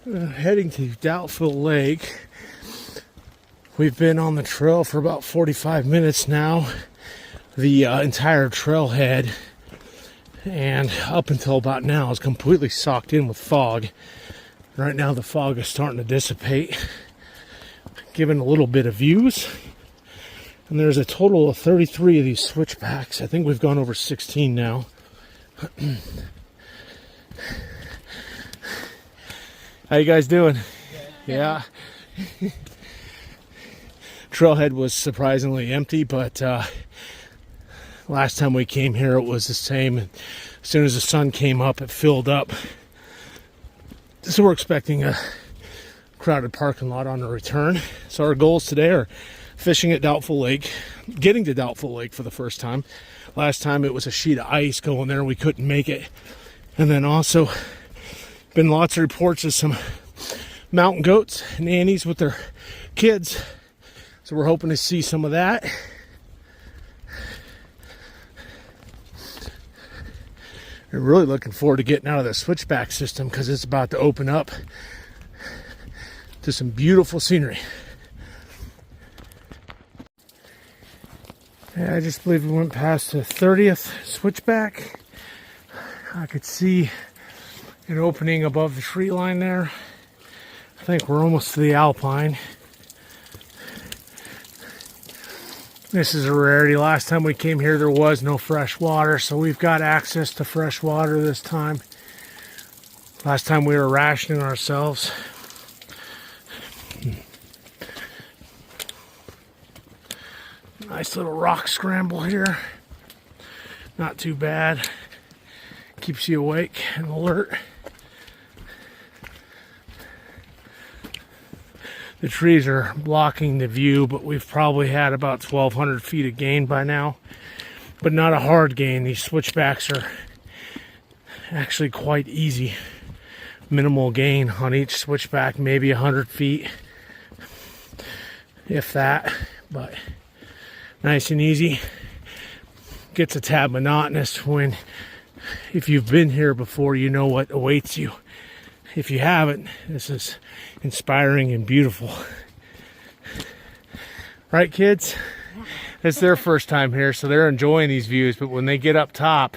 Heading to Doubtful Lake. We've been on the trail for about 45 minutes now. The entire trailhead, and up until about now, is completely socked in with fog. Right now the fog is starting to dissipate, giving a little bit of views. And there's a total of 33 of these switchbacks. I think we've gone over 16 now. How you guys doing? Yeah. Trailhead was surprisingly empty, but last time we came here it was the same. As soon as the sun came up, it filled up. So we're expecting a crowded parking lot on the return. So our goals today are fishing at Doubtful Lake, getting to Doubtful Lake for the first time. Last time it was a sheet of ice going there, we couldn't make it. And then also been lots of reports of some mountain goats, nannies with their kids. So we're hoping to see some of that. I'm really looking forward to getting out of the switchback system because it's about to open up to some beautiful scenery. Yeah, I just believe we went past the 30th switchback. I could see an opening above the tree line there. I think we're almost to the alpine. This is a rarity. Last time we came here there was no fresh water, so we've got access to fresh water this time. Last time we were rationing ourselves. Nice little rock scramble here. Not too bad. Keeps you awake and alert. The trees are blocking the view, but we've probably had about 1,200 feet of gain by now. But not a hard gain. These switchbacks are actually quite easy. Minimal gain on each switchback, maybe 100 feet. If that, but nice and easy. Gets a tad monotonous when, if you've been here before, you know what awaits you. If you haven't, this is inspiring and beautiful. Right, kids? It's their first time here, so they're enjoying these views, but when they get up top,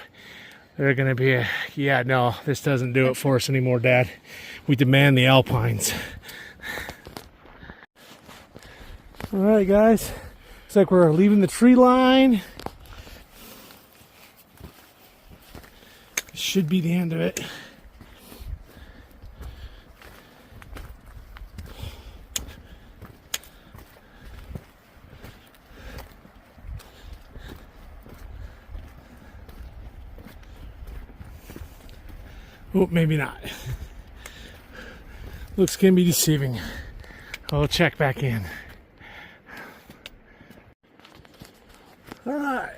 they're going to be, yeah, no, this doesn't do it for us anymore, Dad. We demand the alpines. All right, guys. Looks like we're leaving the tree line. This should be the end of it. Oh, maybe not. Looks can be deceiving. I'll check back in. All right.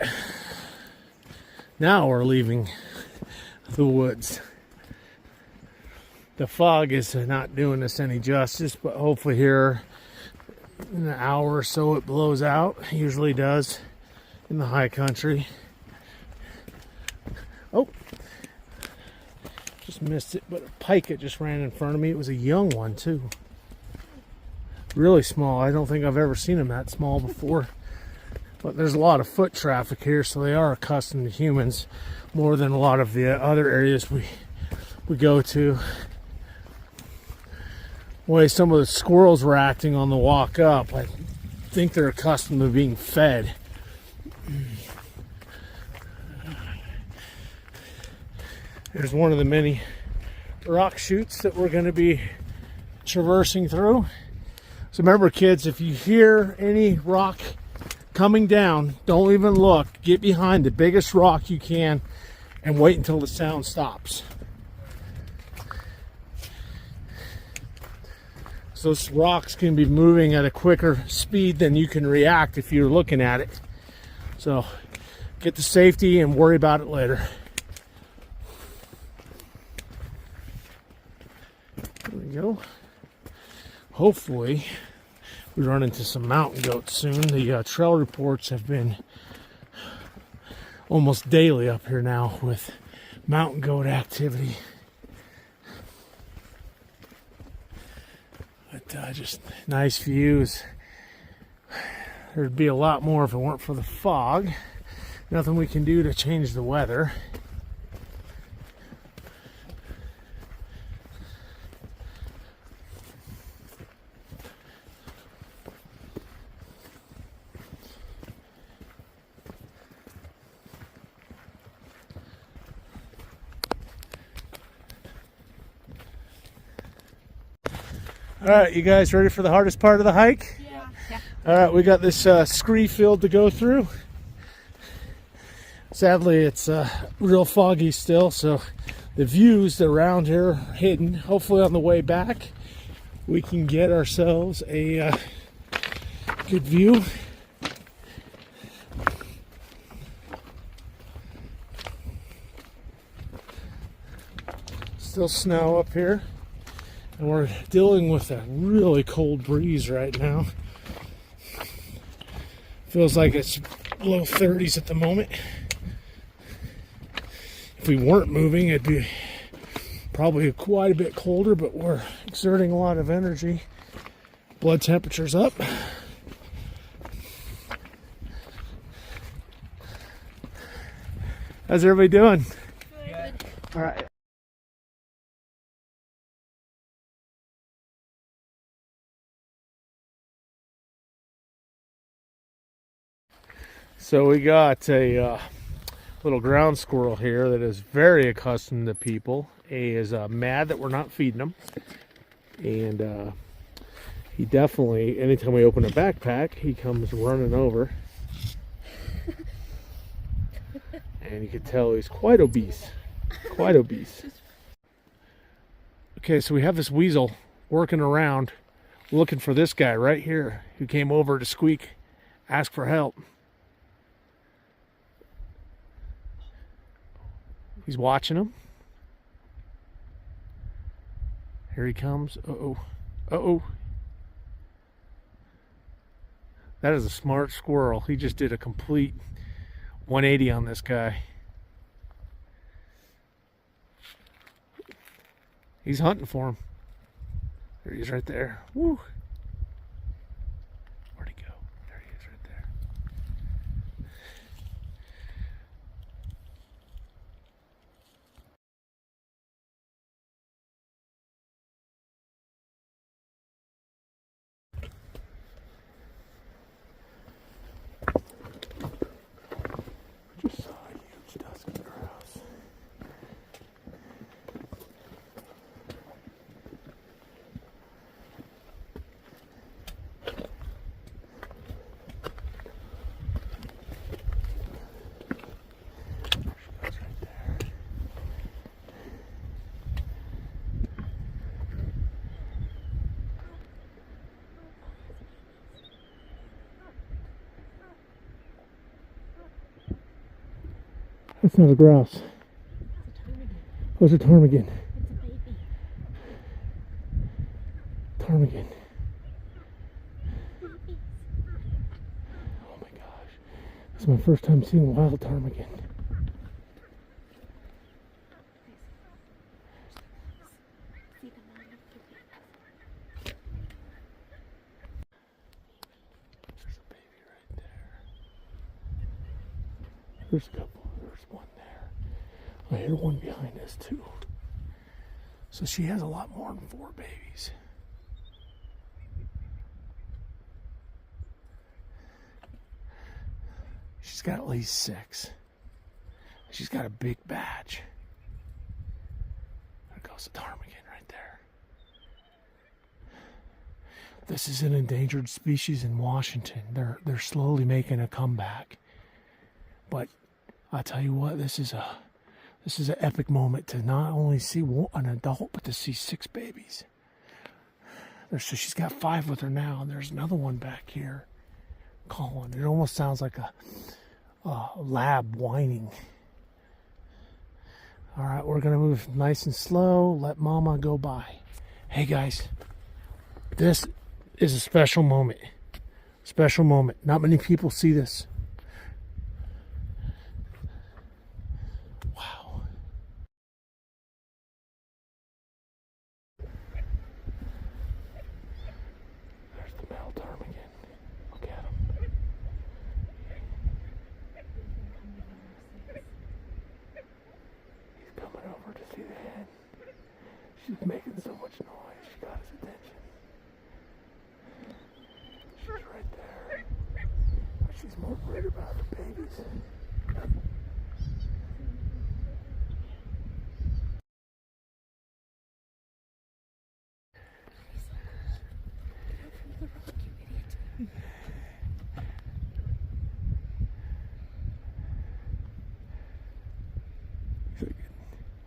Now we're leaving the woods. The fog is not doing us any justice, but hopefully here in an hour or so it blows out. It usually does in the high country. Oh. Just missed it, but a pike that just ran in front of me. It was a young one too. Really small. I don't think I've ever seen them that small before. But there's a lot of foot traffic here, so they are accustomed to humans more than a lot of the other areas we go to. The way some of the squirrels were acting on the walk up, I think they're accustomed to being fed. There's one of the many rock chutes that we're going to be traversing through. So remember, kids, if you hear any rock coming down, don't even look. Get behind the biggest rock you can and wait until the sound stops. So those rocks can be moving at a quicker speed than you can react if you're looking at it. So get to safety and worry about it later. There we go. Hopefully we run into some mountain goats soon. The trail reports have been almost daily up here now with mountain goat activity. just nice views. There'd be a lot more if it weren't for the fog. Nothing we can do to change the weather. All right, you guys ready for the hardest part of the hike? Yeah. All right, we got this scree field to go through. Sadly, it's real foggy still, so the views around here are hidden. Hopefully on the way back, we can get ourselves a good view. Still snow up here. And we're dealing with a really cold breeze right now. Feels like it's low 30s at the moment. If we weren't moving, it'd be probably quite a bit colder, but we're exerting a lot of energy. Blood temperature's up. How's everybody doing? Good. All right. So we got a little ground squirrel here that is very accustomed to people. He is mad that we're not feeding him. And he definitely, anytime we open a backpack, he comes running over. And you can tell he's quite obese. Quite obese. Okay, so we have this weasel working around looking for this guy right here who came over to squeak, ask for help. He's watching him. Here he comes. Uh-oh. Uh-oh. That is a smart squirrel. He just did a complete 180 on this guy. He's hunting for him. There he is right there. Woo. Where'd he go? There he is right there. Just saw a huge dusky grouse. That's not a grouse. Oh, it's a ptarmigan. It's a baby. Ptarmigan. Oh my gosh. This is my first time seeing a wild ptarmigan. There's a baby right there. There's a couple. There's one there. I hear one behind us too. So she has a lot more than 4 babies. She's got at least 6. She's got a big badge. There goes the ptarmigan right there. This is an endangered species in Washington. They're slowly making a comeback. But I tell you what, this is an epic moment to not only see an adult, but to see 6 babies. So she's got 5 with her now, and there's another one back here calling. It almost sounds like a lab whining. All right, we're gonna move nice and slow. Let Mama go by. Hey guys, this is a special moment. Special moment. Not many people see this. She's making so much noise. She got his attention. She's right there. But she's more worried about her babies.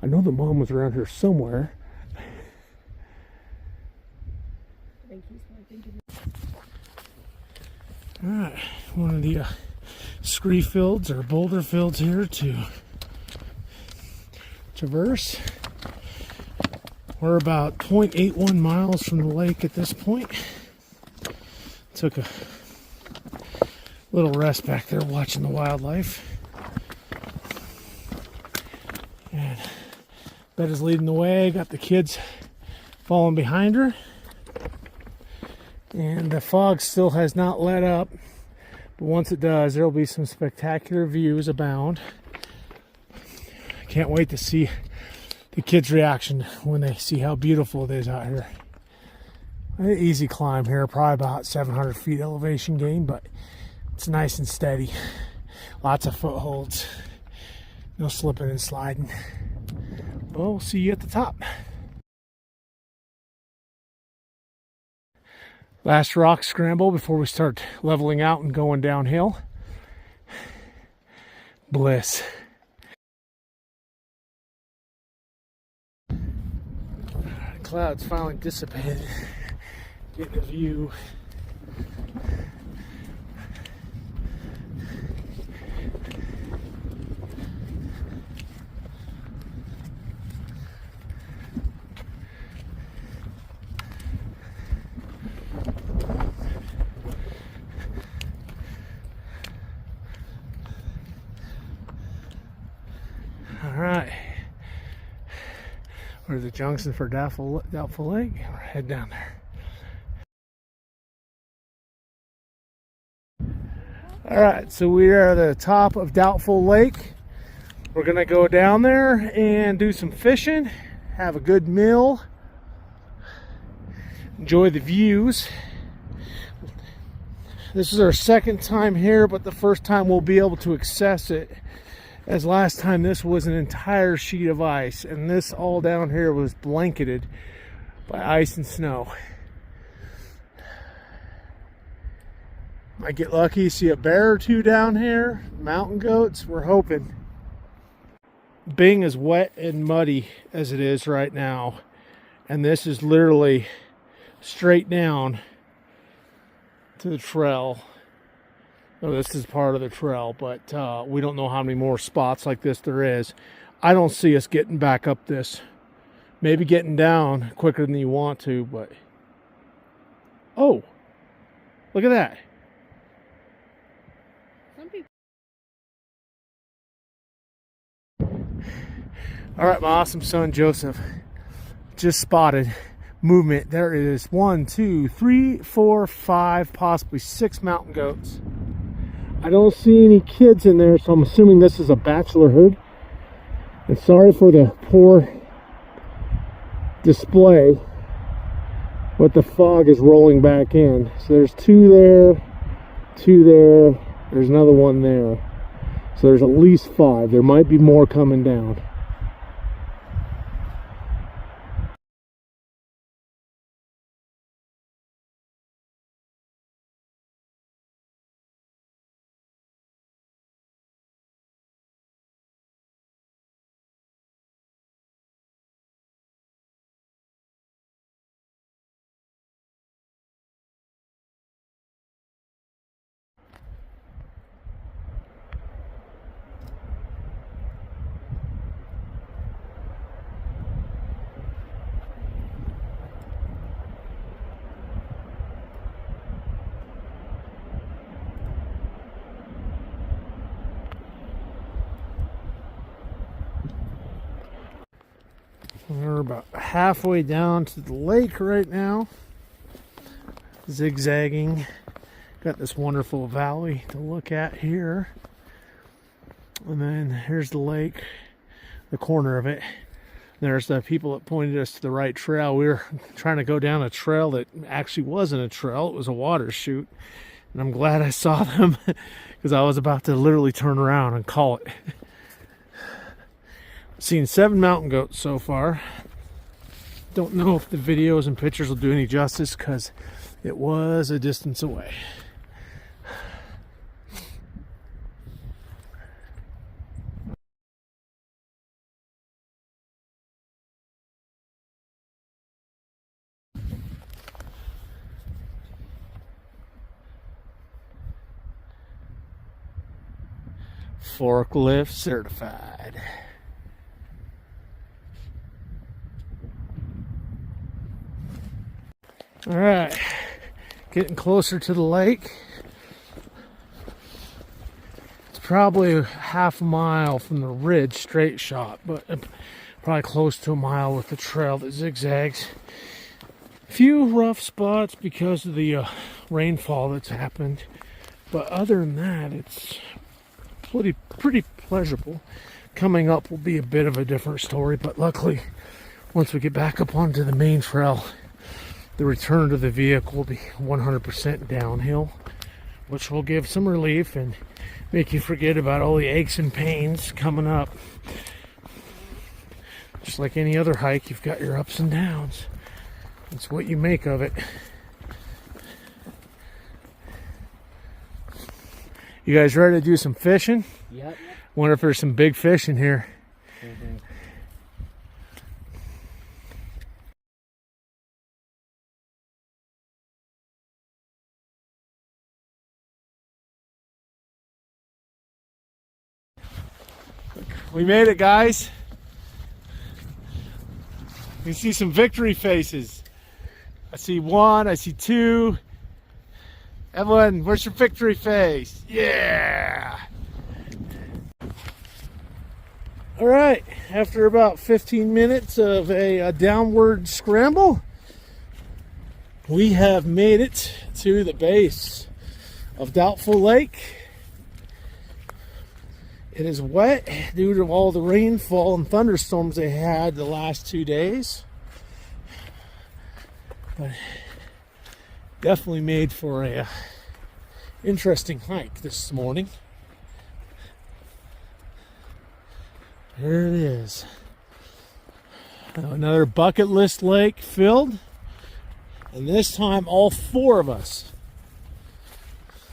I know the mom was around here somewhere. Alright, one of the scree fields or boulder fields here to traverse. We're about 0.81 miles from the lake at this point. Took a little rest back there watching the wildlife. And Betta's leading the way, got the kids following behind her. And the fog still has not let up, but once it does, there will be some spectacular views abound. I can't wait to see the kids' reaction when they see how beautiful it is out here. An easy climb here, probably about 700 feet elevation gain, but it's nice and steady. Lots of footholds, no slipping and sliding. Well, we'll see you at the top. Last rock scramble before we start leveling out and going downhill. Bliss. Clouds finally dissipated. Getting a view. Alright, we're at the junction for Doubtful Lake. We'll head down there. Alright, so we are at the top of Doubtful Lake. We're going to go down there and do some fishing, have a good meal, enjoy the views. This is our second time here, but the first time we'll be able to access it. As last time this was an entire sheet of ice, and this all down here was blanketed by ice and snow. Might get lucky, see a bear or two down here, mountain goats, we're hoping. Being as wet and muddy as it is right now, and this is literally straight down to the trail. Oh, this is part of the trail, but we don't know how many more spots like this there is. I don't see us getting back up this. Maybe getting down quicker than you want to, but... Oh! Look at that! Some people... Alright, my awesome son Joseph just spotted movement. There is 1, 2, 3, 4, 5, possibly 6 mountain goats. I don't see any kids in there, so I'm assuming this is a bachelor herd. And sorry for the poor display, but the fog is rolling back in. So there's 2 there, 2 there, there's another one there. So there's at least 5. There might be more coming down. We're about halfway down to the lake right now, zigzagging. Got this wonderful valley to look at here, and then here's the lake, the corner of it. There's the people that pointed us to the right trail. We were trying to go down a trail that actually wasn't a trail. It was a water chute. And I'm glad I saw them because I was about to literally turn around and call it. Seen 7 mountain goats so far. Don't know if the videos and pictures will do any justice because it was a distance away. Forklift certified. All right, getting closer to the lake. It's probably half a mile from the ridge straight shot, but probably close to a mile with the trail that zigzags. A few rough spots because of the rainfall that's happened, but other than that, it's pretty pleasurable. Coming up will be a bit of a different story, but luckily, once we get back up onto the main trail, the return to the vehicle will be 100% downhill, which will give some relief and make you forget about all the aches and pains coming up. Just like any other hike, you've got your ups and downs. It's what you make of it. You guys ready to do some fishing? Yep. Wonder if there's some big fish in here. Mm-hmm. We made it, guys. You see some victory faces. I see 1, I see 2. Evelyn, where's your victory face? Yeah! All right, after about 15 minutes of a downward scramble, we have made it to the base of Doubtful Lake. It is wet due to all the rainfall and thunderstorms they had the last 2 days. But definitely made for a interesting hike this morning. There it is. Another bucket list lake filled. And this time all 4 of us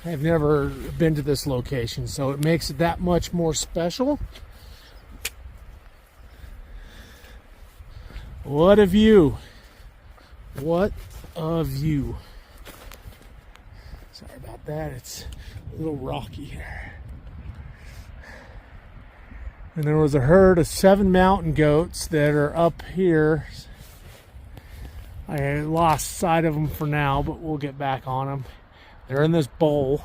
have never been to this location, so it makes it that much more special. What a view. What a view. Sorry about that, it's a little rocky here. And there was a herd of 7 mountain goats that are up here. I lost sight of them for now, but we'll get back on them. They're in this bowl,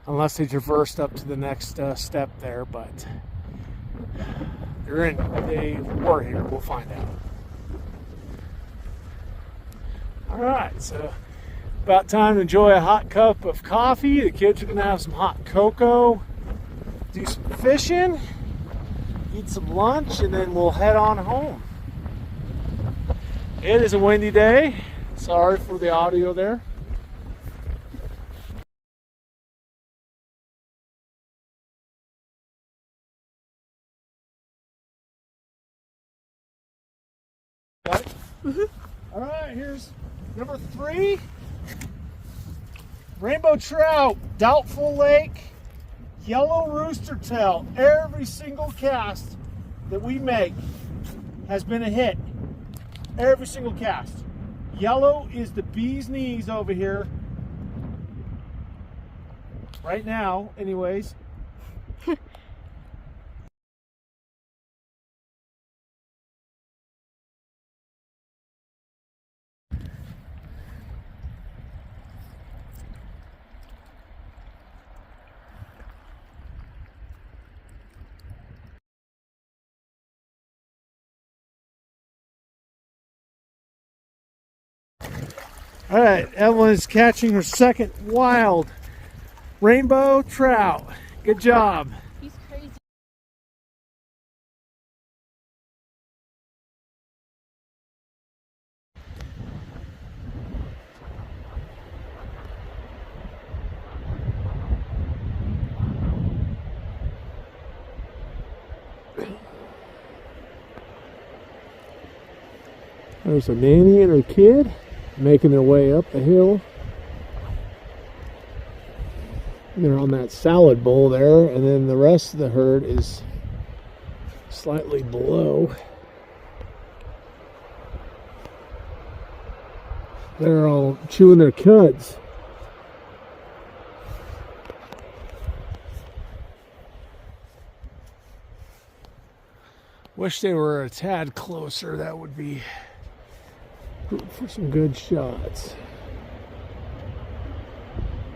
unless they traversed up to the next step there, but they were here. We'll find out. All right, so about time to enjoy a hot cup of coffee. The kids are gonna have some hot cocoa, do some fishing, eat some lunch, and then we'll head on home. It is a windy day. Sorry for the audio there. All right, here's number 3. Rainbow trout, Doubtful Lake, yellow rooster tail. Every single cast that we make has been a hit. Every single cast. Yellow is the bee's knees over here. Right now, anyways. All right, Evelyn's catching her second wild rainbow trout. Good job. There's a nanny and her kid making their way up the hill. They're on that salad bowl there, and then the rest of the herd is slightly below. They're all chewing their cuds. Wish they were a tad closer. That would be good for some good shots.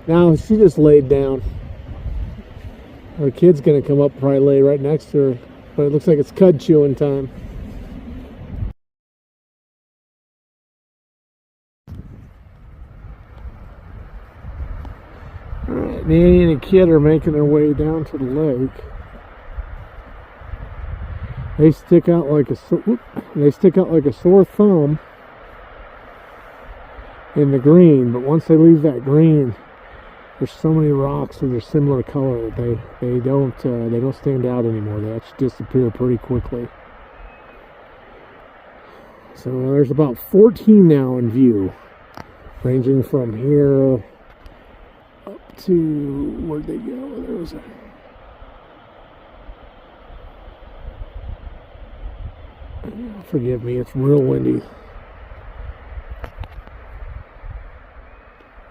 Now she just laid down. Her kid's gonna come up, probably lay right next to her, but it looks like it's cud chewing time. Alright, Nanny and the kid are making their way down to the lake. They stick out like a sore thumb in the green, but once they leave that green, there's so many rocks that are similar color that they don't stand out anymore. They actually disappear pretty quickly. So there's about 14 now in view, ranging from here up to, where'd they go? There was a, forgive me, it's real windy.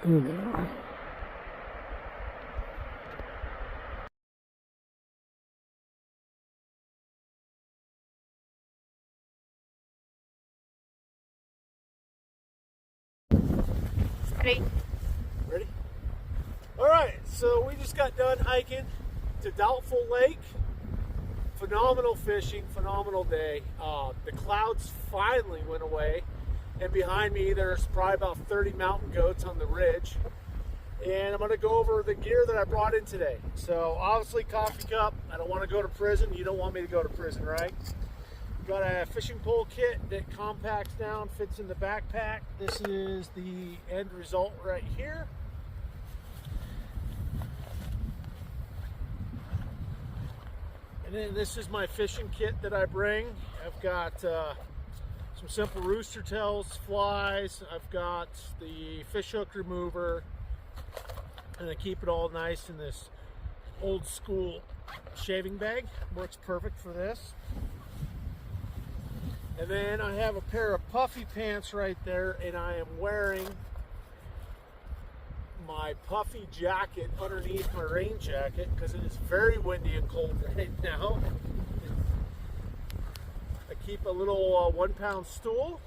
There they are. Ready? All right, so we just got done hiking to Doubtful Lake. Phenomenal fishing, phenomenal day. The clouds finally went away, and behind me there's probably about 30 mountain goats on the ridge. And I'm going to go over the gear that I brought in today. So obviously coffee cup. I don't want to go to prison. You don't want me to go to prison, right? Got a fishing pole kit that compacts down, fits in the backpack. This is the end result right here. And then this is my fishing kit that I bring. I've got some simple rooster tails, flies. I've got the fish hook remover. And I keep it all nice in this old school shaving bag. Works perfect for this. And then I have a pair of puffy pants right there, and I am wearing my puffy jacket underneath my rain jacket because it is very windy and cold right now. I keep a little 1-pound stool.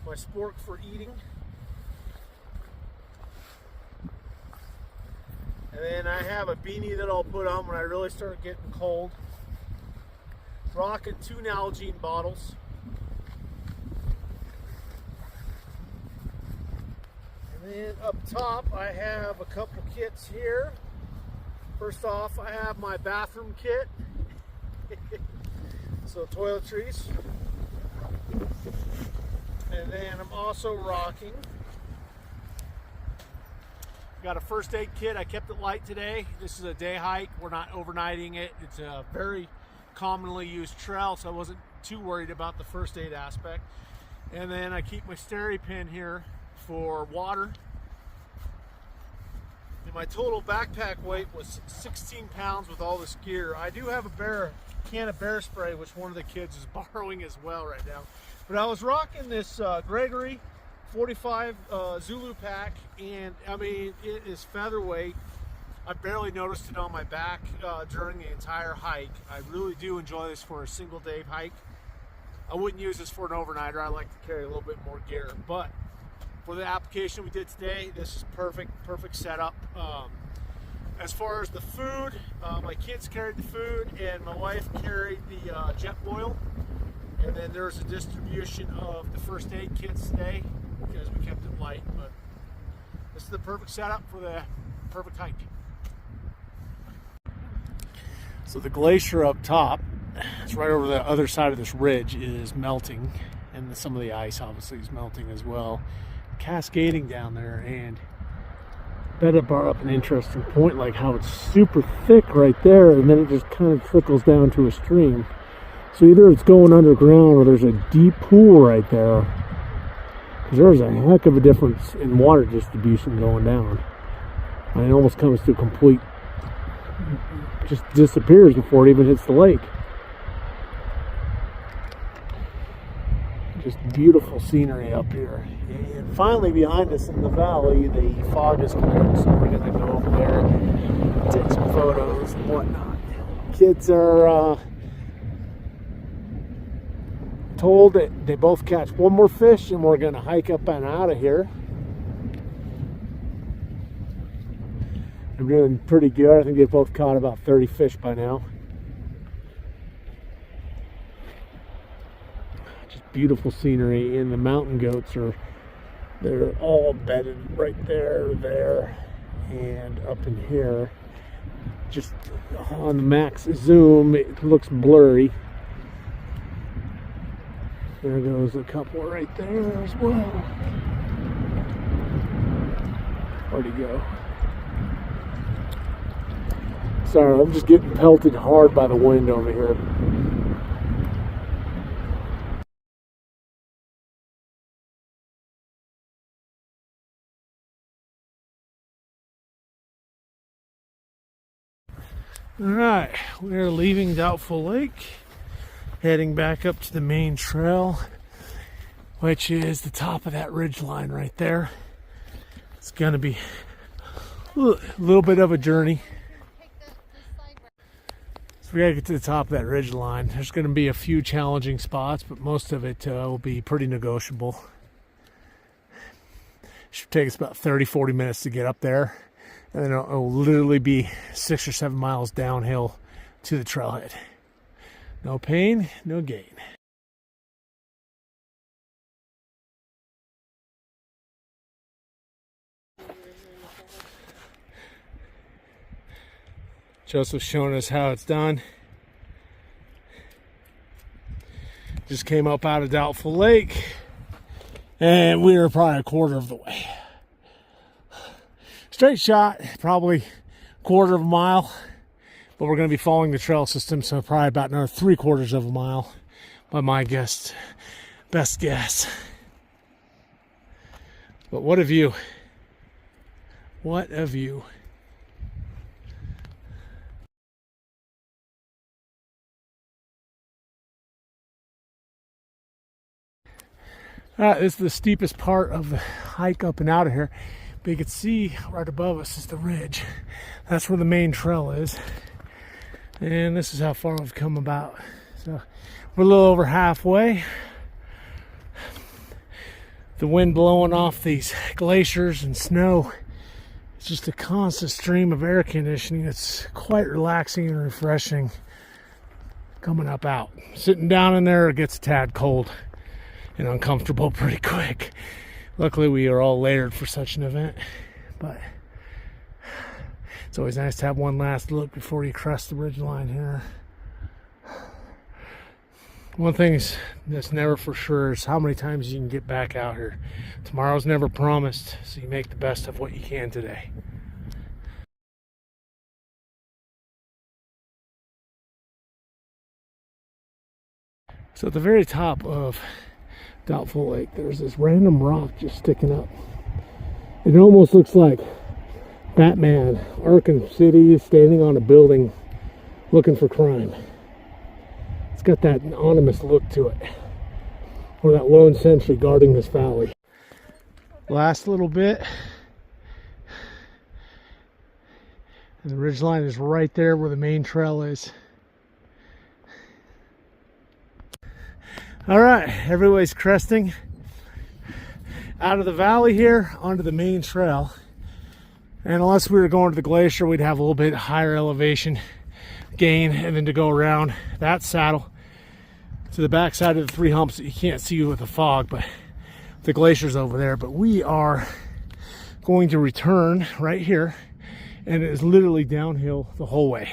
My spork for eating. And then I have a beanie that I'll put on when I really start getting cold. Rocking 2 Nalgene bottles. And then up top I have a couple kits here. First off, I have my bathroom kit. So toiletries. And then I'm also rocking. Got a first aid kit. I kept it light today. This is a day hike. We're not overnighting it. It's a very commonly used trail, so I wasn't too worried about the first aid aspect. And then I keep my steri pin here for water. And my total backpack weight was 16 pounds with all this gear. I do have a can of bear spray, which one of the kids is borrowing as well right now. But I was rocking this Gregory 45 Zulu pack, and I mean, it is featherweight. I barely noticed it on my back during the entire hike. I really do enjoy this for a single day hike. I wouldn't use this for an overnighter. I like to carry a little bit more gear, but for the application we did today, this is perfect setup. As far as the food, my kids carried the food and my wife carried the jet boil. And then there's a distribution of the first aid kits today because we kept it light. But this is the perfect setup for the perfect hike. So the glacier up top, it's right over the other side of this ridge, is melting. And some of the ice obviously is melting as well. Cascading down there, and That brought up an interesting point, like how it's super thick right there, and then it just kind of trickles down to a stream. So either it's going underground or there's a deep pool right there. Because there's a heck of a difference in water distribution going down. And it almost comes to a complete, just disappears before it even hits the lake. Just beautiful scenery up here. And finally behind us in the valley, the fog is cleared, so we're going to go over there, take some photos and whatnot. Kids are told that they both catch one more fish and we're going to hike up and out of here. I'm doing pretty good. I think they've both caught about 30 fish by now. Just beautiful scenery, and the mountain goats they're all bedded right there, and up in here. Just on the max zoom, it looks blurry. There goes a couple right there as well. Where'd he go? Sorry, I'm just getting pelted hard by the wind over here. Alright, we're leaving Doubtful Lake, heading back up to the main trail, which is the top of that ridge line right there. It's going to be a little bit of a journey. So we got to get to the top of that ridge line. There's going to be a few challenging spots, but most of it will be pretty negotiable. Should take us about 30-40 minutes to get up there. And then it'll literally be 6 or 7 miles downhill to the trailhead. No pain, no gain. Joseph's showing us how it's done. Just came up out of Doubtful Lake, and we were probably a quarter of the way. Straight shot, probably a quarter of a mile, but we're going to be following the trail system, so probably about another 3/4 of a mile by my best guess. But what a view. What a view. This is the steepest part of the hike up and out of here. But you can see right above us is the ridge. That's where the main trail is. And this is how far we've come about. So we're a little over halfway. The wind blowing off these glaciers and snow. It's just a constant stream of air conditioning. It's quite relaxing and refreshing coming up out. Sitting down in there, it gets a tad cold and uncomfortable pretty quick. Luckily, we are all layered for such an event, but it's always nice to have one last look before you crest the ridge line here. One thing that's never for sure is how many times you can get back out here. Tomorrow's never promised, so you make the best of what you can today. So at the very top of Doubtful Lake, there's this random rock just sticking up. It almost looks like Batman, Arkham City, standing on a building looking for crime. It's got that anonymous look to it, or that lone sentry guarding this valley. Last little bit, and the ridgeline is right there where the main trail is. All right, everybody's cresting out of the valley here onto the main trail. And unless we were going to the glacier, we'd have a little bit higher elevation gain, and then to go around that saddle to the backside of the 3 humps that you can't see with the fog, but the glacier's over there. But we are going to return right here, and it is literally downhill the whole way.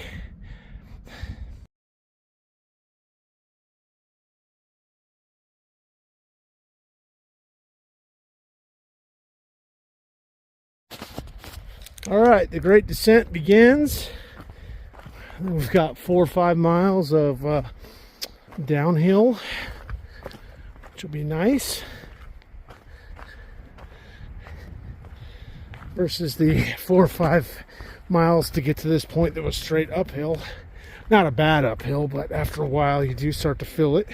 All right, the great descent begins. We've got 4 or 5 miles of downhill, which will be nice, versus the 4 or 5 miles to get to this point that was straight uphill. Not a bad uphill, but after a while you do start to feel it.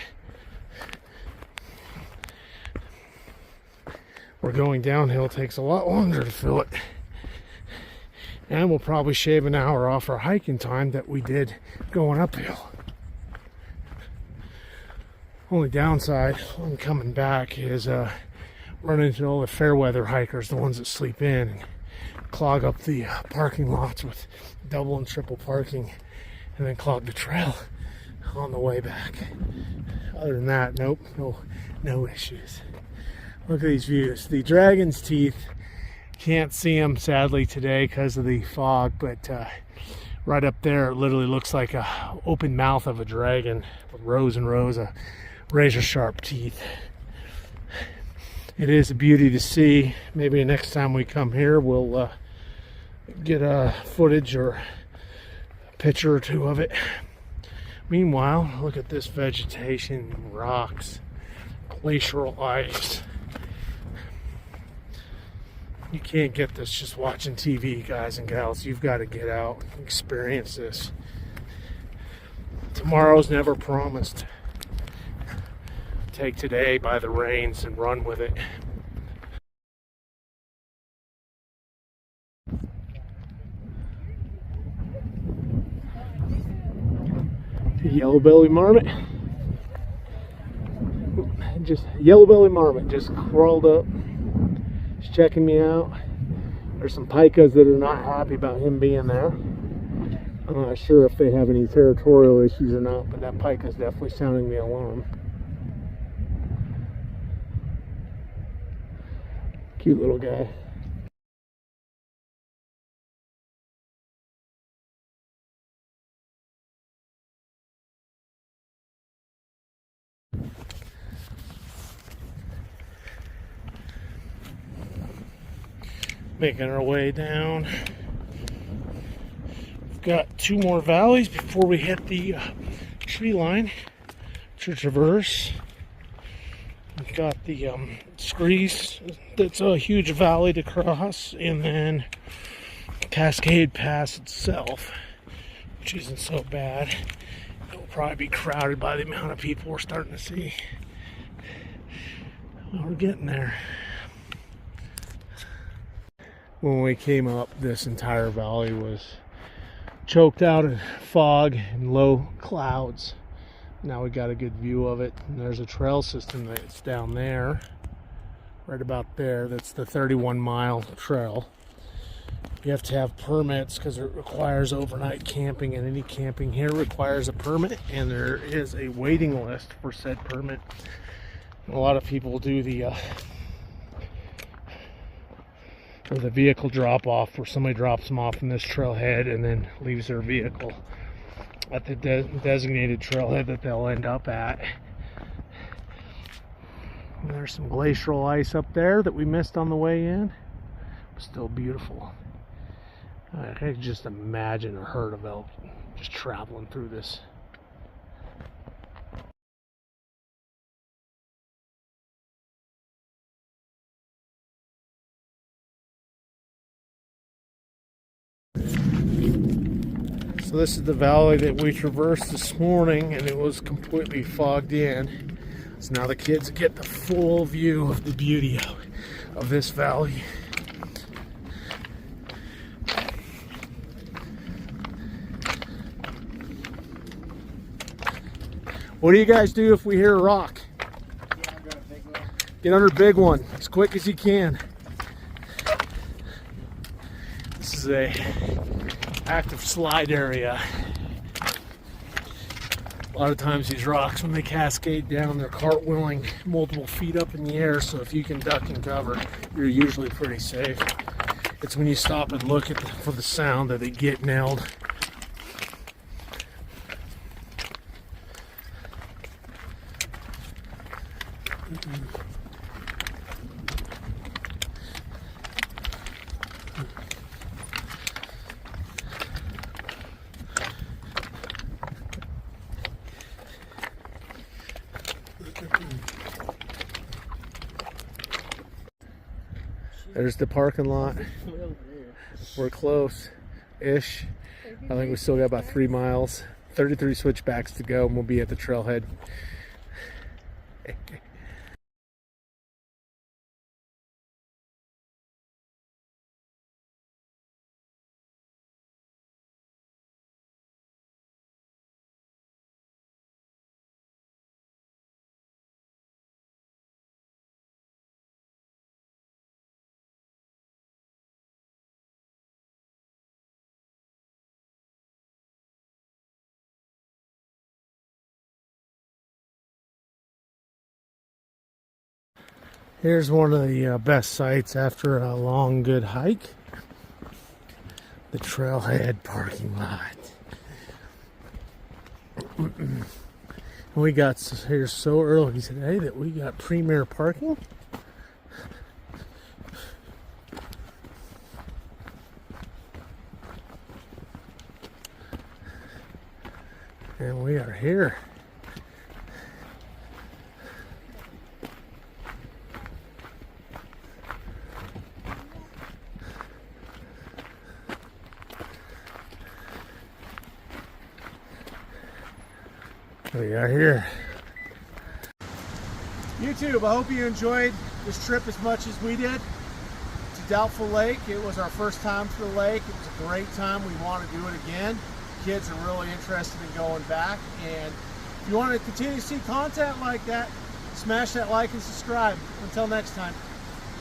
Where going downhill takes a lot longer to feel it. And we'll probably shave an hour off our hiking time that we did going uphill. Only downside when coming back is running into all the fair weather hikers, the ones that sleep in and clog up the parking lots with double and triple parking, and then clog the trail on the way back. Other than that, nope, no issues. Look at these views. The Dragon's Teeth, can't see them sadly today because of the fog, but right up there it literally looks like a open mouth of a dragon with rows and rows of razor sharp teeth. It is a beauty to see. Maybe next time we come here we'll get a footage or a picture or two of it. Meanwhile, look at this vegetation, rocks, glacial ice. You can't get this just watching TV, guys and gals. You've got to get out and experience this. Tomorrow's never promised. Take today by the reins and run with it. The yellow-bellied marmot. Just yellow-bellied marmot just crawled up. He's checking me out. There's some pikas that are not happy about him being there. I'm not sure if they have any territorial issues or not, but that pika's definitely sounding the alarm. Cute little guy. Making our way down. We've got 2 more valleys before we hit the tree line to traverse. We've got the Skyre, that's a huge valley to cross, and then Cascade Pass itself, which isn't so bad. It'll probably be crowded by the amount of people we're starting to see. Well, we're getting there. When we came up, this entire valley was choked out in fog and low clouds. Now we got a good view of it, and there's a trail system that's down there, right about there. That's the 31-mile trail. You have to have permits because it requires overnight camping, and any camping here requires a permit, and there is a waiting list for said permit. And a lot of people do the vehicle drop off, where somebody drops them off in this trailhead and then leaves their vehicle at the designated trailhead that they'll end up at. And there's some glacial ice up there that we missed on the way in. Still beautiful. I can just imagine a herd of elk just traveling through this. So this is the valley that we traversed this morning, and it was completely fogged in. So now the kids get the full view of the beauty of this valley. What do you guys do if we hear a rock? Get under a big one as quick as you can. This is a active slide area. A lot of times these rocks, when they cascade down, they're cartwheeling multiple feet up in the air, so if you can duck and cover, you're usually pretty safe. It's when you stop and look for the sound that they get nailed. There's the parking lot. We're close-ish. I think we still got about 3 miles. 33 switchbacks to go, and we'll be at the trailhead. Here's one of the best sights after a long, good hike. The trailhead parking lot. We got here so early today that we got premier parking. And we are here. We are here. YouTube, I hope you enjoyed this trip as much as we did to Doubtful Lake. It was our first time to the lake. It was a great time. We want to do it again. Kids are really interested in going back. And if you want to continue to see content like that, smash that like and subscribe. Until next time.